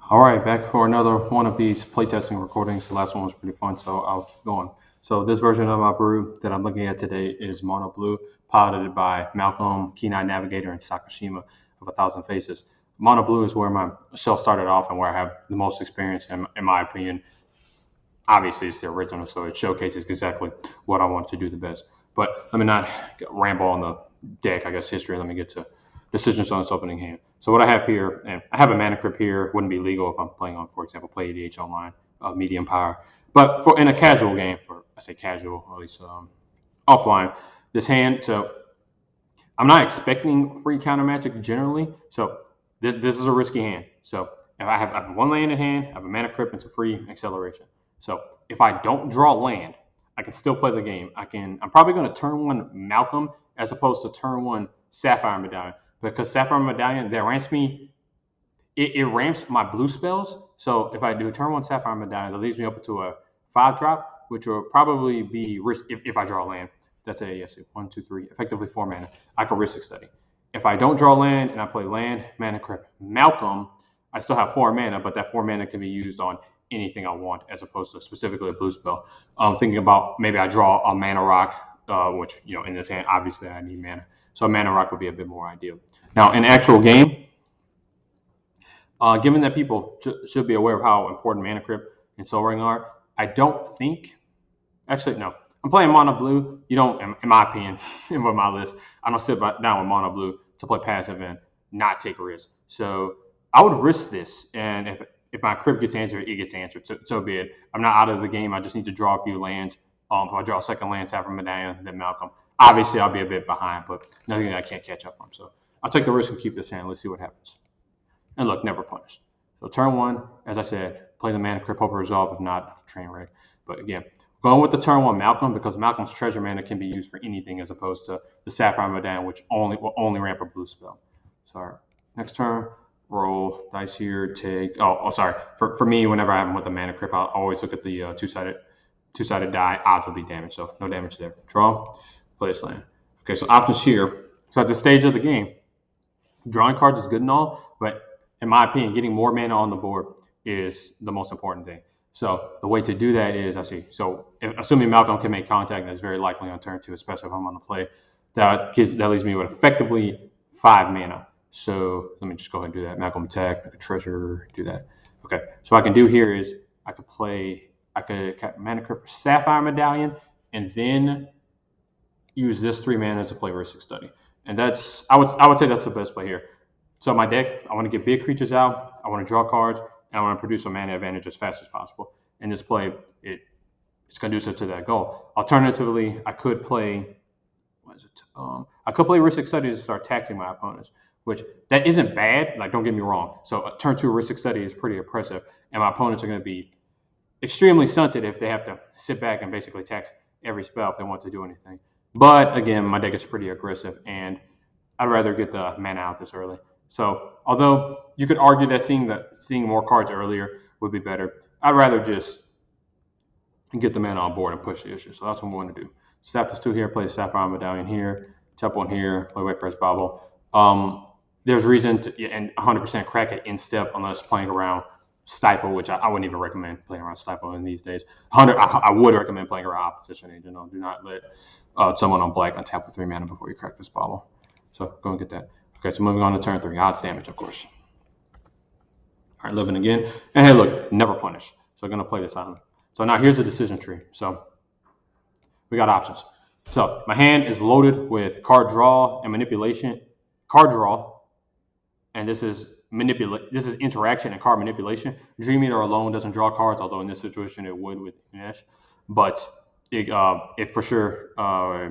All right, back for another one of these playtesting recordings. The last one was pretty fun, so I'll keep going. So this version of our brew that I'm looking at today is Mono Blue, piloted by Malcolm, Keen-Eye Navigator, and Sakashima of A Thousand Faces. Mono Blue is where my shell started off and where I have the most experience, in my opinion. Obviously, it's the original, so it showcases exactly what I want to do the best. But let me not ramble on the deck, I guess, history. Let me get to decisions on its opening hand. So what I have here, and I have a mana crypt here. Wouldn't be legal if I'm playing on, for example, Play ADH online, medium power. But for in a casual game, or I say casual, or at least offline, this hand. So I'm not expecting free counter magic generally. So this is a risky hand. So if I have one land in hand, I have a mana crypt, and it's a free acceleration. So if I don't draw land, I can still play the game. I'm probably going to turn one Malcolm as opposed to turn one Sapphire Medallion, because Sapphire Medallion, that ramps me. It ramps my blue spells. So if I do turn one Sapphire Medallion, that leaves me up to a 5-drop, which will probably be risk if I draw land. That's a yes, 1, 2, 3, effectively 4 mana. I can risk study. If I don't draw land and I play land, mana crypt Malcolm, I still have 4 mana, but that 4 mana can be used on anything I want as opposed to specifically a blue spell. Thinking about maybe I draw a mana rock, which in this hand obviously I need mana, so a mana rock would be a bit more ideal. Now in actual game, given that people should be aware of how important mana crypt and soul ring are, I don't think. Actually, no. I'm playing mono blue. You don't, in my opinion, with my list, I don't sit down with mono blue to play passive and not take a risk. So I would risk this, and if my crypt gets answered, it gets answered. So be it. I'm not out of the game. I just need to draw a few lands. If I draw a second land, Sapphire Medallion, then Malcolm. Obviously, I'll be a bit behind, but nothing that I can't catch up from. So I'll take the risk and keep this hand. Let's see what happens. And look, never punished. So turn one, as I said, play the mana crypt, hope resolve. If not, train wreck. But again, going with the turn one Malcolm, because Malcolm's treasure mana can be used for anything as opposed to the Sapphire Medallion, which will only ramp a blue spell. So next turn, roll dice here. Take sorry. For me, whenever I have them with the mana crypt, I'll always look at the two-sided die. Odds will be damage, so no damage there. Draw, play this land. Okay, so options here. So at this stage of the game, drawing cards is good and all, but in my opinion, getting more mana on the board is the most important thing. So the way to do that is, assuming Malcolm can make contact, that's very likely on turn 2, especially if I'm on the play. That leaves me with effectively 5 mana. So let me just go ahead and do that. Malcolm attack, make a treasure, do that. Okay. So what I can do here is I could mana crypt for Sapphire Medallion, and then use this 3 mana to play Risk Study. And I would say that's the best play here. So my deck, I want to get big creatures out, I want to draw cards, and I want to produce a mana advantage as fast as possible. In this play, it's conducive to that goal. Alternatively, I could play Risk Study to start taxing my opponents, which that isn't bad. Like, don't get me wrong. So a turn 2 Risk Study is pretty oppressive, and my opponents are going to be extremely stunted if they have to sit back and basically tax every spell if they want to do anything. But again, my deck is pretty aggressive, and I'd rather get the mana out this early. So although you could argue that seeing more cards earlier would be better, I'd rather just get the mana on board and push the issue. So that's what I'm going to do. Snap this 2 here, play Sapphire Medallion here, tap 1 here, play Wait for his Bobble. There's reason to, and 100% crack it in step unless playing around Stifle, which I wouldn't even recommend playing around Stifle in these days. I would recommend playing around Opposition Agent. Do not let someone on black untap with 3 mana before you crack this Bobble. So go and get that. Okay, so moving on to turn 3. Odds damage, of course. All right, living again. And hey, look, never punish. So I'm going to play this on. So now here's the decision tree. So we got options. So my hand is loaded with card draw and manipulation. Card draw, and this is interaction and card manipulation. Dream Eater alone doesn't draw cards, although in this situation it would with Nash. But it for sure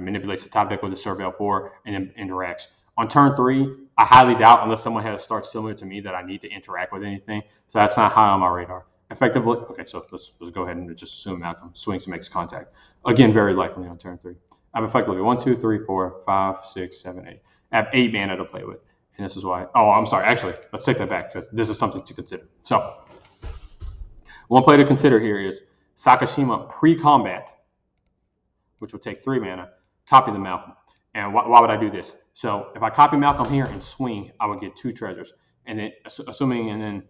manipulates the top deck with the Surveil 4 and then interacts. On turn 3, I highly doubt, unless someone has a start similar to me, that I need to interact with anything. So that's not high on my radar. Effectively, okay, so let's go ahead and just assume Malcolm swings and makes contact. Again, very likely on turn 3. I have effectively 1, 2, 3, 4, 5, 6, 7, 8. I have 8 mana to play with. And this is why. Oh, I'm sorry. Actually, let's take that back because this is something to consider. So one play to consider here is Sakashima pre-combat, which will take 3 mana, copy the Malcolm. And why would I do this? So if I copy Malcolm here and swing, I would get 2 treasures. and then assuming, and then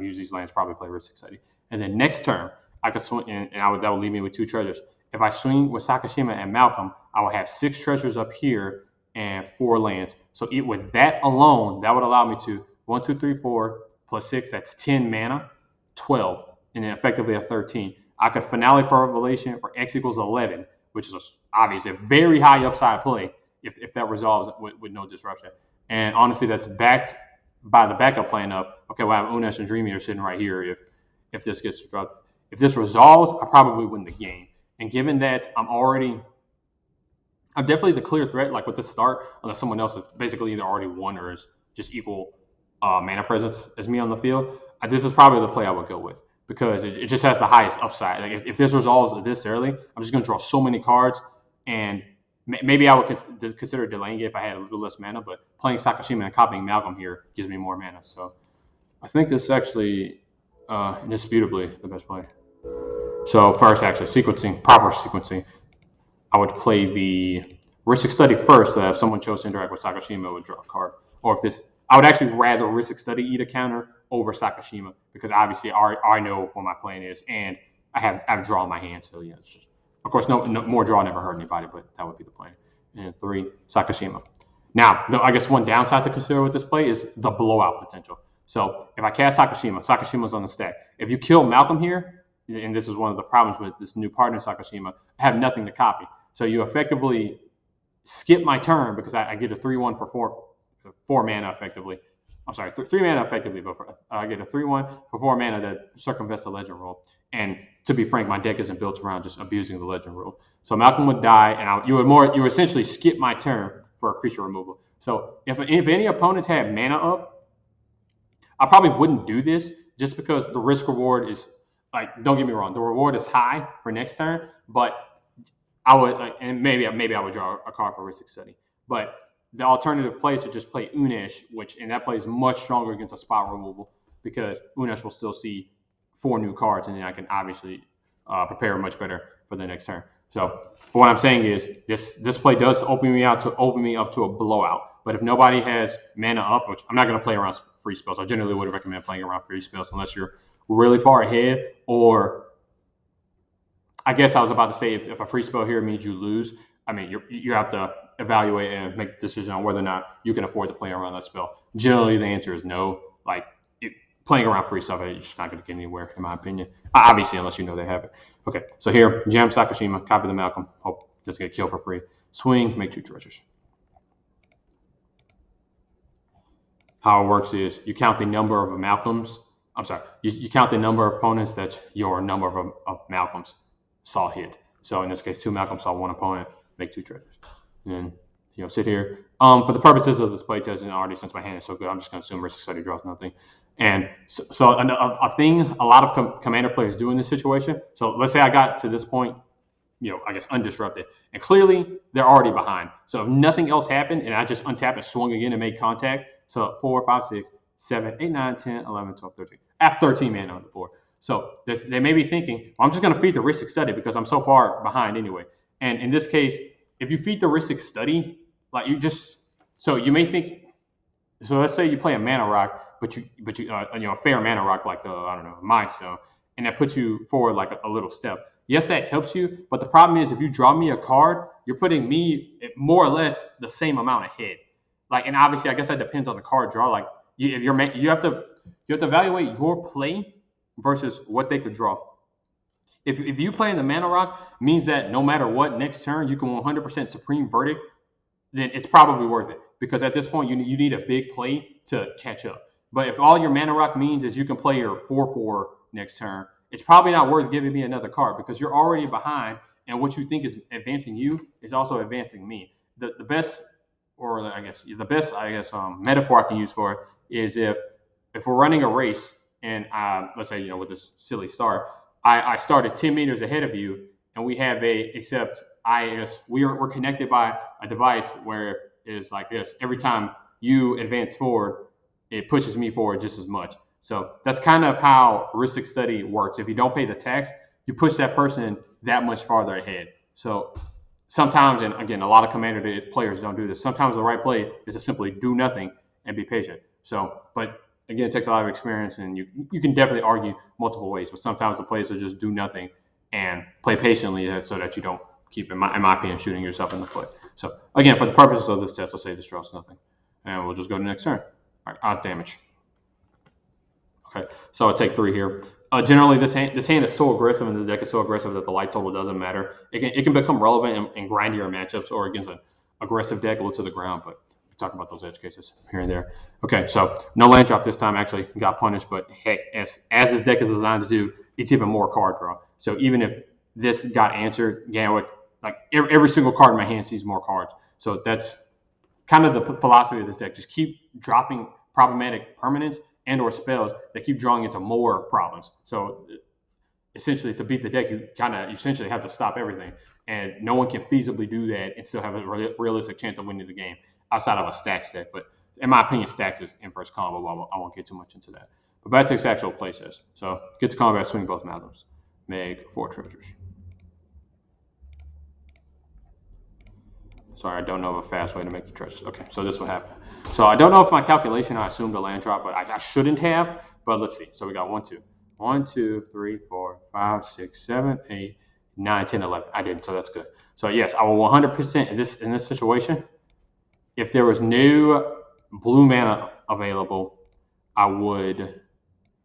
use these lands, probably play Ristic Study, and then next turn I could swing, and that would leave me with 2 treasures. If I swing with Sakashima and Malcolm, I will have 6 treasures up here and 4 lands. So with that alone, that would allow me to 1, 2, 3, 4 plus 6. That's 10 mana, 12, and then effectively a 13. I could Finale for Revelation for X equals 11, which is obviously a very high upside play if that resolves with no disruption. And honestly, that's backed by the backup plan of, okay, well, I have Unesh and Dream Eater sitting right here. If this gets disrupted, if this resolves, I probably win the game. And given that I'm definitely the clear threat, like with the start, unless someone else is basically either already won or is just equal mana presence as me on the field, this is probably the play I would go with, because it just has the highest upside. Like if this resolves this early, I'm just going to draw so many cards, and maybe I would consider delaying it if I had a little less mana, but playing Sakashima and copying Malcolm here gives me more mana. So I think this is actually indisputably the best play. So first, actually, proper sequencing, I would play the Ristic Study first, so that if someone chose to interact with Sakashima, it would draw a card. Or I would actually rather Ristic Study eat a counter over Sakashima, because obviously I know what my plan is, and I've drawn my hand. So yeah, it's just, of course, no more draw never hurt anybody, but that would be the plan. And 3, Sakashima. Now, I guess one downside to consider with this play is the blowout potential. So if I cast Sakashima's on the stack. If you kill Malcolm here, and this is one of the problems with this new partner Sakashima, I have nothing to copy. So you effectively skip my turn, because I get a 3/1 for 4 mana effectively. I'm sorry, 3 mana effectively, but I get a 3/1 for 4 mana that circumvents the legend rule. And to be frank, my deck isn't built around just abusing the legend rule. So Malcolm would die, and you would essentially skip my turn for a creature removal. So if any opponents had mana up, I probably wouldn't do this, just because the risk reward is, like, don't get me wrong, the reward is high for next turn, but I would, and maybe I would draw a card for Ristic Study. But the alternative play is to just play Unesh, and that plays much stronger against a spot removal, because Unesh will still see 4 new cards, and then I can obviously prepare much better for the next turn. So what I'm saying is this play does open me up to a blowout. But if nobody has mana up, which I'm not going to play around free spells, I generally would recommend playing around free spells unless you're really far ahead, or I guess I was about to say if a free spell here means you lose, I mean, you have to evaluate and make a decision on whether or not you can afford to play around that spell. Generally, the answer is no. Like, playing around free stuff, it's just not going to get anywhere, in my opinion. Obviously, unless you know they have it. Okay, so here, jam Sakashima, copy the Malcolm, hope that's going to kill for free. Swing, make 2 treasures. How it works is you count the number of Malcolms. I'm sorry, you count the number of opponents that your number of Malcolms saw hit. So in this case, 2 Malcolms saw 1 opponent, make 2 treasures. And then, sit here. For the purposes of this playtest, and already since my hand is so good, I'm just going to assume Ristic Study draws nothing. And so a thing a lot of commander players do in this situation, so let's say I got to this point, I guess undisrupted, and clearly they're already behind. So if nothing else happened and I just untapped and swung again and made contact, so 4, 5, 6, 7, 8, 9, 10, 11, 12, 13. I have 13 mana on the board. So they may be thinking, well, I'm just going to feed the Ristic Study because I'm so far behind anyway. And in this case, if you feed the Ristic Study, like you may think, so let's say you play a mana rock, but you a fair mana rock like a Mind Stone, and that puts you forward like a little step. Yes, that helps you, but the problem is if you draw me a card, you're putting me more or less the same amount ahead. Like, and obviously, I guess that depends on the card draw. Like, you have to evaluate your play versus what they could draw. If you play in the mana rock, means that no matter what, next turn you can 100% Supreme Verdict, then it's probably worth it, because at this point you need a big play to catch up. But if all your mana rock means is you can play your 4/4 next turn, it's probably not worth giving me another card, because you're already behind, and what you think is advancing you is also advancing me. The best metaphor I can use for it is if we're running a race, and let's say with this silly start, I started 10 meters ahead of you, and we have we're connected by a device where it's like this. Every time you advance forward, it pushes me forward just as much. So that's kind of how Ristic Study works. If you don't pay the tax, you push that person that much farther ahead. So sometimes, and again, a lot of commander players don't do this, sometimes the right play is to simply do nothing and be patient. So, but again, it takes a lot of experience, and you can definitely argue multiple ways. But sometimes the plays will just do nothing and play patiently so that you don't keep, in my opinion, shooting yourself in the foot. So again, for the purposes of this test, let's say this draws nothing, and we'll just go to the next turn. All right, odds damage. Okay, so I'll take 3 here. Generally, this hand is so aggressive, and this deck is so aggressive that the light total doesn't matter. It can become relevant in grindier matchups or against an aggressive deck low to the ground, but we'll talk about those edge cases here and there. Okay, so no land drop this time. Actually got punished, but heck, as this deck is designed to do, it's even more card draw. So even if this got answered, Ganwick, like every single card in my hand sees more cards. So that's kind of the philosophy of this deck. Just keep dropping problematic permanents and or spells that keep drawing into more problems. So essentially, to beat the deck, you essentially have to stop everything, and no one can feasibly do that and still have a realistic chance of winning the game outside of a stacks deck. But in my opinion, stacks is inverse combo. I won't get too much into that. But back to its actual playtest. So get to combat, swing both Malcolms, make 4 treasures. Sorry, I don't know of a fast way to make the treasures. Okay, so this will happen. So I don't know if my calculation, I assumed a land drop, but I shouldn't have. But let's see. So we got 1, 2. 1, 2, 3, 4, 5, 6, 7, 8, 9, 10, 11. I didn't, so that's good. So yes, I will 100% in this situation. If there was no blue mana available, I would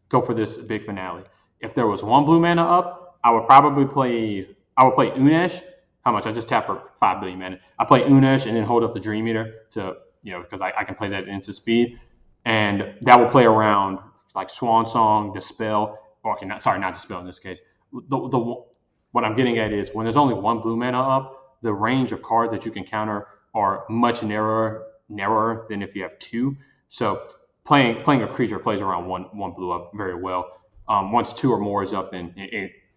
go for this big finale. If there was 1 blue mana up, I would probably play Unesh. How much? I just tap for 5 billion mana. I play Unesh and then hold up the Dream Eater to, because I can play that instant speed. And that will play around like Swan Song, Dispel, or okay, not Dispel in this case. What I'm getting at is when there's only 1 blue mana up, the range of cards that you can counter are much narrower than if you have 2. So playing a creature plays around one blue up very well. Once 2 or more is up, then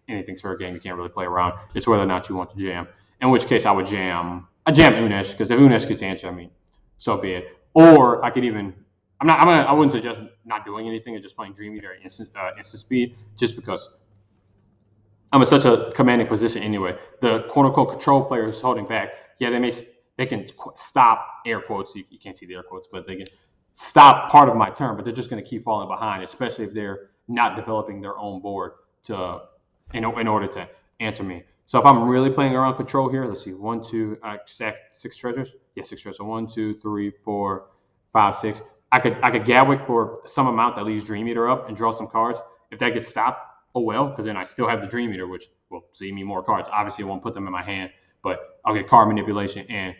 anything's fair game. You can't really play around. It's whether or not you want to jam. In which case, I would jam Unesh, because if Unesh gets answered, I mean, so be it. Or I could even, I wouldn't suggest not doing anything and just playing Dream Eater at instant speed, just because I'm in such a commanding position anyway. The quote unquote control player who's holding back, yeah, they can stop, air quotes. You can't see the air quotes, but they can stop part of my turn, but they're just going to keep falling behind, especially if they're not developing their own board in order to answer me. So if I'm really playing around control here, let's see, 1, 2, 6 treasures. Yeah, 6 treasures. So 1, 2, 3, 4, 5, 6. I could Gadwick for some amount that leaves Dream Eater up and draw some cards. If that gets stopped, oh well, because then I still have the Dream Eater, which will see me more cards. Obviously, I won't put them in my hand, but I'll get card manipulation and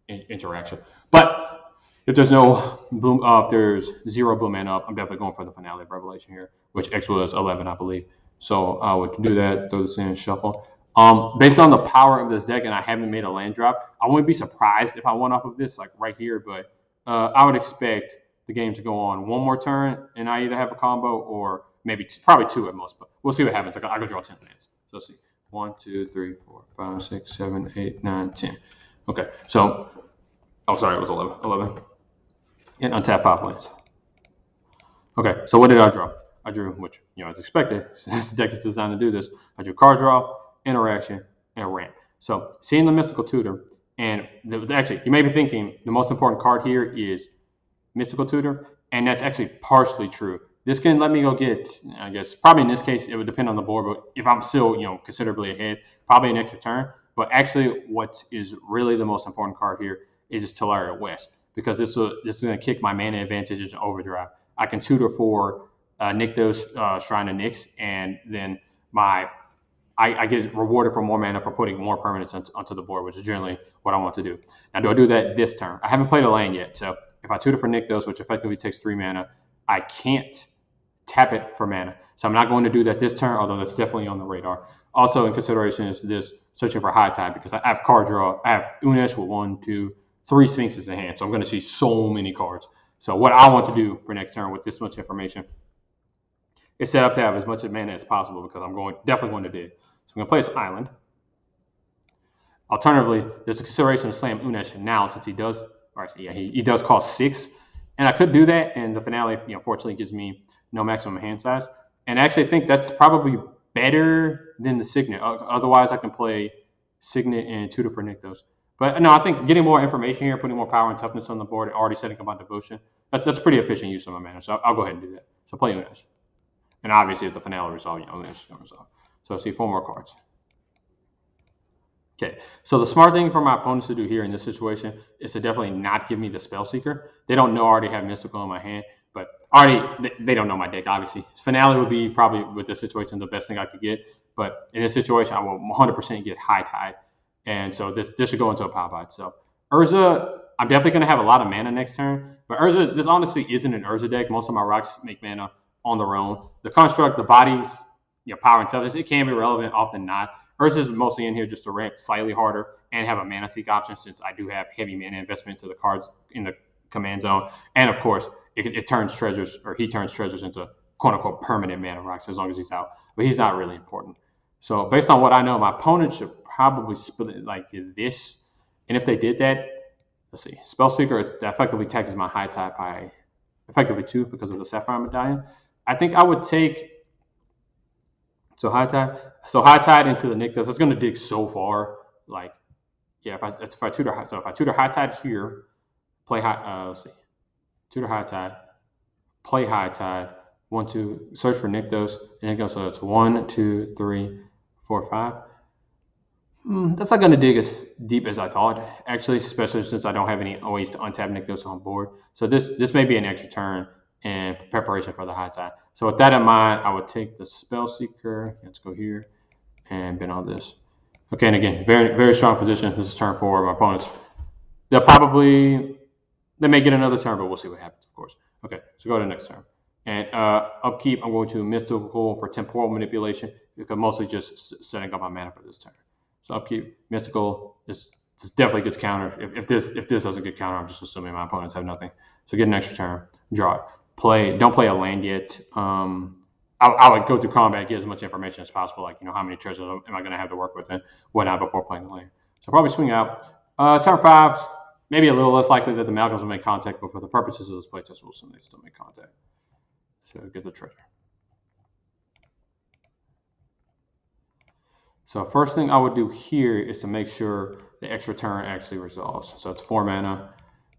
interaction. But if there's if there's 0 blue mana up, I'm definitely going for the Finale of Revelation here, which X was 11, I believe. So I would do that, throw this in, shuffle. Based on the power of this deck, and I haven't made a land drop, I wouldn't be surprised if I won off of this, like right here, but I would expect the game to go on 1 more turn, and I either have a combo or probably 2 at most, but we'll see what happens. I go draw 10 lands. So let's see. 1, 2, 3, 4, 5, 6, 7, 8, 9, 10. Okay, so, sorry, it was 11. And untap 5 lands. Okay, so what did I draw? I drew, which, as expected, since the deck is designed to do this, I drew card draw, interaction, and ramp. So seeing the Mystical Tutor, and actually, you may be thinking the most important card here is Mystical Tutor, and that's actually partially true. This can let me go get, I guess, probably in this case, it would depend on the board, but if I'm still, considerably ahead, probably an extra turn. But actually, what is really the most important card here is Telaria West, because this is going to kick my mana advantage into overdrive. I can tutor for Nykthos, Shrine of Nyx, and then I get rewarded for more mana for putting more permanents onto the board, which is generally what I want to do. Now, do I do that this turn? I haven't played a land yet, so if I tutor for Nykthos, which effectively takes 3 mana, I can't tap it for mana. So I'm not going to do that this turn, although that's definitely on the radar. Also in consideration is this searching for high tide, because I have card draw. I have Unesh with 1, 2, 3 Sphinxes in hand, so I'm going to see so many cards. So what I want to do for next turn with this much information is set up to have as much mana as possible, because I'm definitely going to dig. So I'm going to play this island. Alternatively, there's a consideration to slam Unesh now, since he does cost 6, and I could do that, and the Finale, fortunately gives me no maximum hand size. And I actually think that's probably better than the Signet. Otherwise, I can play Signet and tutor for Nykthos. But no, I think getting more information here, putting more power and toughness on the board, and already setting up my devotion that's pretty efficient use of my mana. So I'll go ahead and do that. So play Unas. And obviously, if the finale resolve, Unas is going to resolve. So I see 4 more cards. Okay, so the smart thing for my opponents to do here in this situation is to definitely not give me the Spell Seeker. They don't know I already have Mystical in my hand, but they don't know my deck, obviously. Finale would be probably, with this situation, the best thing I could get. But in this situation, I will 100% get High Tide. And so this should go into a pop out. So Urza, I'm definitely going to have a lot of mana next turn. But Urza, this honestly isn't an Urza deck. Most of my rocks make mana on their own. The construct, the bodies, power, intelligence, it can be relevant, often not. Urza is mostly in here just to ramp slightly harder and have a mana seek option, since I do have heavy mana investment to the cards in the command zone. And of course, it turns treasures, or he turns treasures into quote unquote permanent mana rocks as long as he's out. But he's not really important. So based on what I know, my opponent should probably split it like this. And if they did that, let's see, Spellseeker that effectively taxes my High Tide by effectively 2 because of the Sapphire Medallion. I think I would take High Tide into the Nykthos. It's going to dig so far. Like, yeah, if I tutor High Tide here, play let's see, tutor High Tide, play High Tide, 1, 2, search for Nykthos, and it goes. So it's 1, 2, 3, 4, 5. That's not going to dig as deep as I thought, actually, especially since I don't have any ways to untap Nykthos on board. So this may be an extra turn in preparation for the High Tide. So with that in mind, I would take the Spellseeker. Let's go here and bin on this. Okay, and again, very, very strong position. This is turn 4. My opponents, they may get another turn, but we'll see what happens, of course. Okay, so go to the next turn. And upkeep, I'm going to Mystical for Temporal Manipulation, because mostly just setting up my mana for this turn. So upkeep, Mystical, this definitely gets countered. If this doesn't get countered, I'm just assuming my opponents have nothing. So get an extra turn, draw it. Don't play a land yet. I would go through combat, get as much information as possible, like how many treasures am I going to have to work with and whatnot before playing the land. So probably swing out. Turn 5, maybe a little less likely that the Malcolms will make contact, but for the purposes of this playtest, we'll assume they still make contact. So get the treasure. So first thing I would do here is to make sure the extra turn actually resolves. So it's 4 mana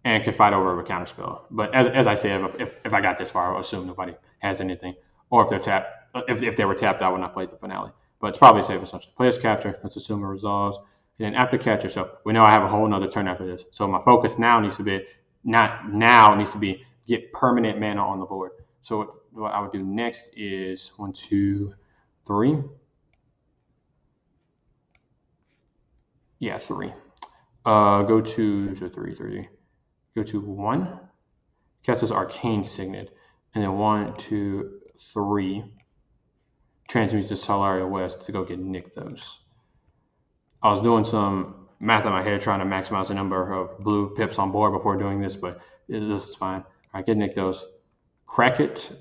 and can fight over a counterspell. But as I said, if I got this far, I would assume nobody has anything. Or if they're tapped, if they were tapped, I would not play the finale. But it's probably a safe assumption. Play as capture. Let's assume it resolves. And then after capture, so we know I have a whole nother turn after this. So my focus now needs to be get permanent mana on the board. So what I would do next is 1, 2, 3. Yeah, 3. Go to 3. Go to 1. Cast this Arcane Signet. And then 1, 2, 3. Transmute to Solaria West to go get Nykthos. I was doing some math in my head trying to maximize the number of blue pips on board before doing this, but this is fine. All right, get Nykthos. Crack it.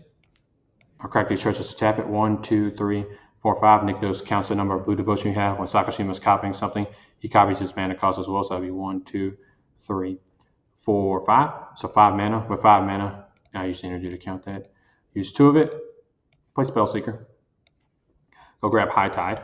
Or crack these treasures to tap it. 1, 2, 3, 4, 5. Nykthos counts the number of blue devotion you have. When Sakashima is copying something, he copies his mana cost as well. So that'd be 1, 2, 3, 4, 5. So 5 mana. With 5 mana, I use the energy to count that. Use 2 of it. Play Spellseeker. Go grab High Tide.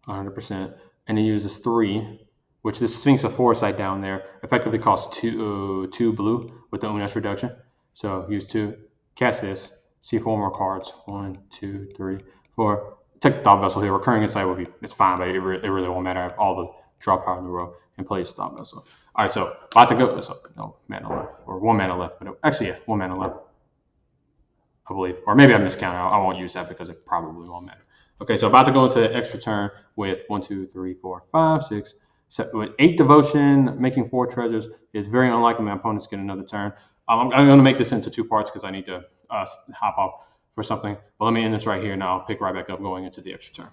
100%. And then use this 3, which this Sphinx of Foresight down there effectively costs 2 blue with the Unas reduction. So use 2. Cast this. See 4 more cards. 1, 2, 3, 4. Take the Thought Vessel here. Recurring Insight will be, it's fine, but it really won't matter. I have all the draw power in the row and play Thought Vessel. All right, so about to go. So no mana left, or 1 mana left. But actually, yeah, 1 mana left, I believe. Or maybe I miscounted. I won't use that because it probably won't matter. Okay, so about to go into the extra turn with 1, 2, 3, 4, 5, 6, 7, with 8 devotion, making 4 treasures. It's very unlikely my opponents get another turn. I'm going to make this into 2 parts because I need to hop off for something. But let me end this right here, and I'll pick right back up going into the extra turn.